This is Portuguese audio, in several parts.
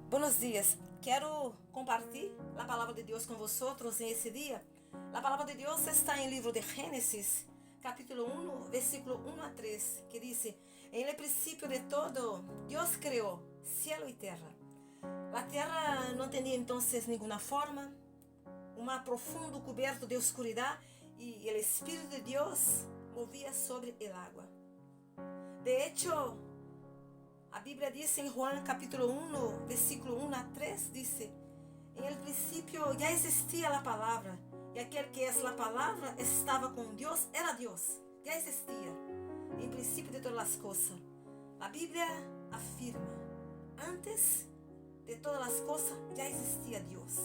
Buenos días. Quero compartilhar a palavra de Deus com vosotros em esse dia. A palavra de Deus está em livro de Gênesis, capítulo 1, versículo 1 a 3, que diz: En el principio de todo, Deus criou cielo e terra. A terra não tinha então nenhuma forma, um mar profundo coberto de oscuridade e o Espírito de Deus movia sobre el agua. De hecho, a Bíblia diz em Juan capítulo 1, versículo 1 a 3, diz: En el principio já existia a palavra, e aquele que é a palavra estava com Deus, era Deus, já existia, em princípio de todas as coisas. A Bíblia afirma, antes de todas as coisas já existia Deus.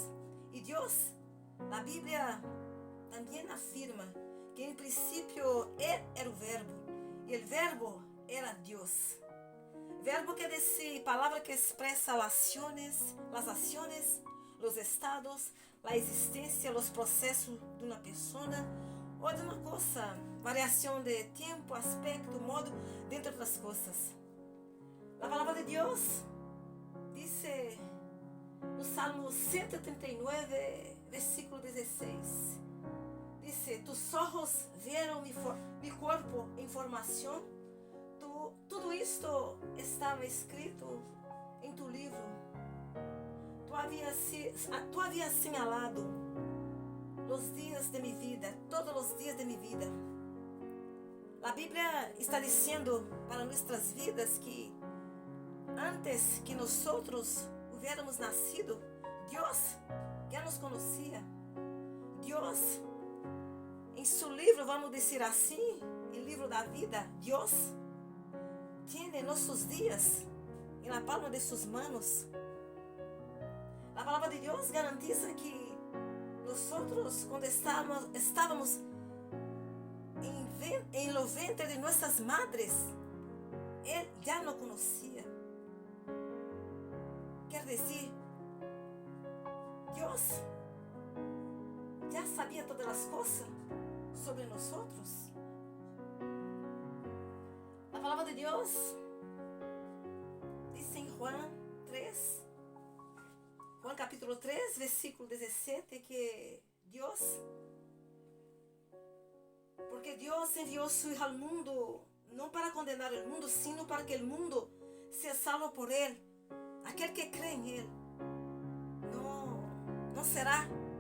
E Deus, a Bíblia também afirma que em princípio Ele era o Verbo, e o Verbo era Deus. Verbo quer dizer palavra que expressa as ações, os estados, a existência, os processos de uma pessoa ou de uma coisa, variação de tempo, aspecto, modo, dentre outras coisas. A palavra de Deus diz no Salmo 139, versículo 16, diz: Tus ojos vieron mi corpo em formação. Tudo isto estava escrito em tu livro. Tu havias señalado os dias de minha vida, todos os dias de minha vida. A Bíblia está dizendo para nossas vidas que antes que nós hubiéramos nascido, Deus já nos conhecia. Deus, em seu livro, vamos dizer assim, em livro da vida, Deus tiene nossos dias em la palma de suas manos. A palavra de Deus garantiza que nós, quando estávamos em lo ventre de nossas madres, Ele já nos conhecia. Quer dizer, Deus já sabia todas as coisas sobre nós. A palavra de Deus diz em Juan capítulo 3, versículo 17, que porque Deus enviou seu Hijo ao mundo, não para condenar o mundo, sino para que o mundo seja salvo por Ele. Aquele que crê em Ele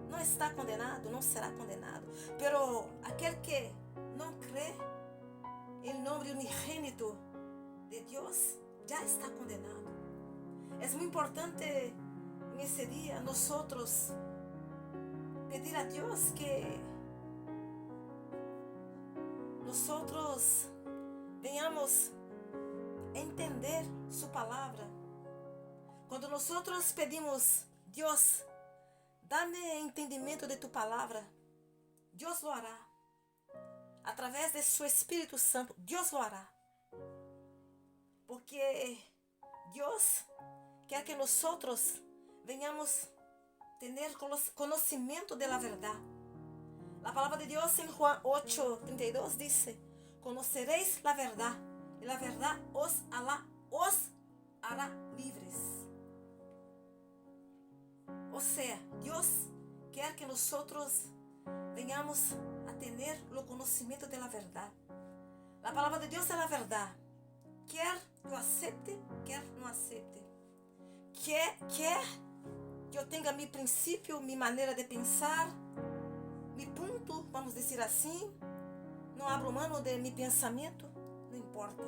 não está condenado, não será condenado. Pero aquele que não crê em nome unigênito de Deus já está condenado. É muito importante nesse dia nós pedir a Deus que nós venhamos entender sua palavra. Quando nós pedimos, Deus, dá-me entendimento de tu palavra, Deus lo hará. Através de seu Espírito Santo, Deus lo hará. Porque Deus quer que nós venhamos ter conhecimento da verdade. A palavra de Deus em Juan 8:32 diz: Conoceréis a verdade, e a verdade os hará livres. Ou seja, Deus quer que nós venhamos a ter o conhecimento da verdade. A palavra de Deus é a verdade. Quer eu aceite, quer não aceite. Quer que eu tenha meu princípio, minha maneira de pensar, meu ponto, vamos dizer assim, não abro mão de meu pensamento, não importa.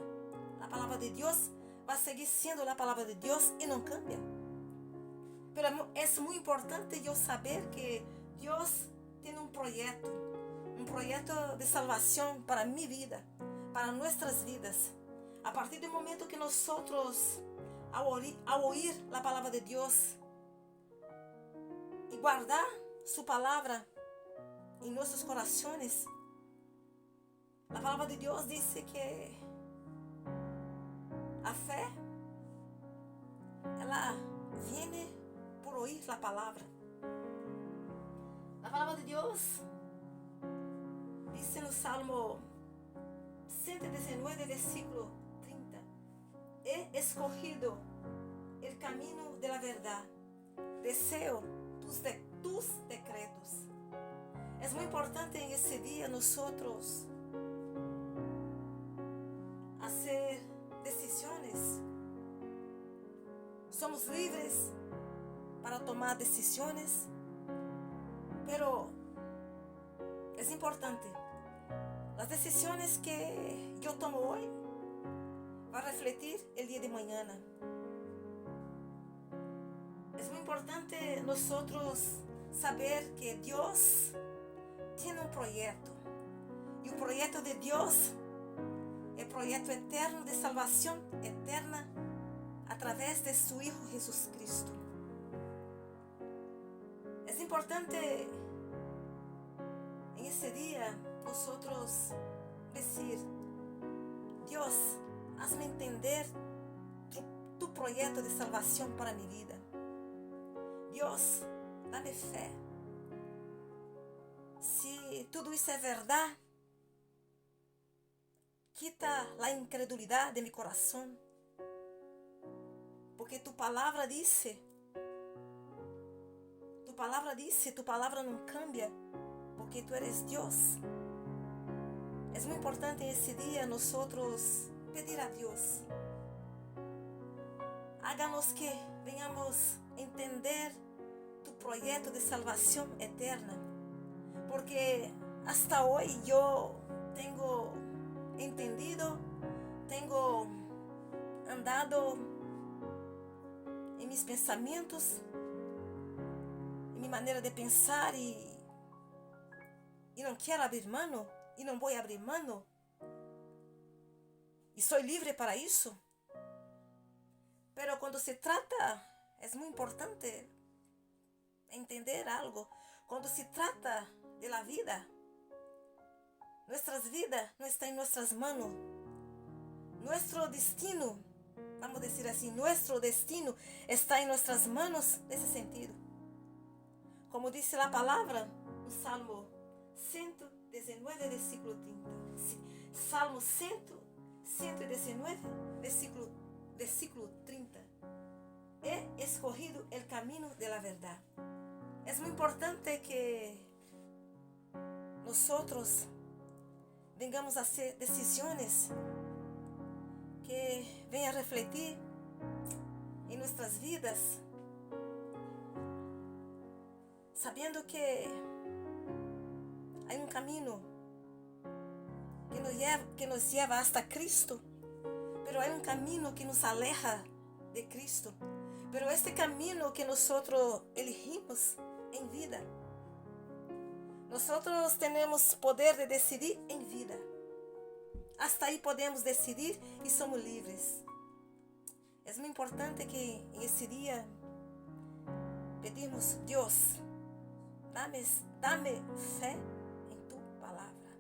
A palavra de Deus vai seguir sendo a palavra de Deus e não cambia. Pero é muito importante eu saber que Deus tem um projeto de salvação para minha vida, para nossas vidas. A partir do momento que nós, ao ouvir a palavra de Deus e guardar sua palavra em nossos corações, a palavra de Deus diz que a fé, ela vem por ouvir a palavra. A palavra de Deus diz no Salmo 119, versículo 30: He escogido el el camino de la verdad. Deseo tus decretos. Es muy importante en ese día nosotros hacer decisiones. Somos libres para tomar decisiones, pero es importante. Las decisiones que yo tomo hoy van a refletir el día de mañana. Es muy importante nosotros saber que Dios tiene un proyecto. Y un proyecto de Dios, el proyecto eterno de salvación eterna a través de su Hijo Jesucristo. Es importante en ese día nosotros decir: Dios, hazme entender tu proyecto de salvación para mi vida. Dios, dame fe. Si todo eso es verdad, quita la incredulidad de mi corazón, porque tu palabra dice, tu palabra no cambia, porque tú eres Dios. Es muy importante en ese día nosotros pedir a Dios: háganos que venhamos a entender tu proyecto de salvación eterna, porque hasta hoy yo tengo entendido, tengo andado en mis pensamientos, en mi manera de pensar y no quiero abrir mano, y no voy a abrir mano, y soy libre para eso. Pero cuando se trata, es muy importante entender algo. Cuando se trata de la vida, nuestras vidas no están en nuestras manos. Nuestro destino, vamos a decir así, nuestro destino está en nuestras manos nesse sentido. Como dice la palabra, no Salmo 119, versículo 30. Salmo 119, versículo 30. He escogido el camino de la verdad. Es muy importante que nosotros vengamos a hacer decisiones que vengan a refletir en nuestras vidas, sabiendo que hay un camino que nos lleva hasta Cristo, pero hay un camino que nos aleja de Cristo. Pero este camino que nosotros elegimos en vida, nosotros tenemos poder de decidir en vida. Hasta ahí podemos decidir y somos libres. Es muy importante que en ese día pedimos: Dios, dame fe en tu palabra,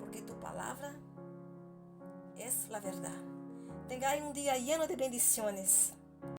porque tu palabra es la verdad. Tengáis un día lleno de bendiciones.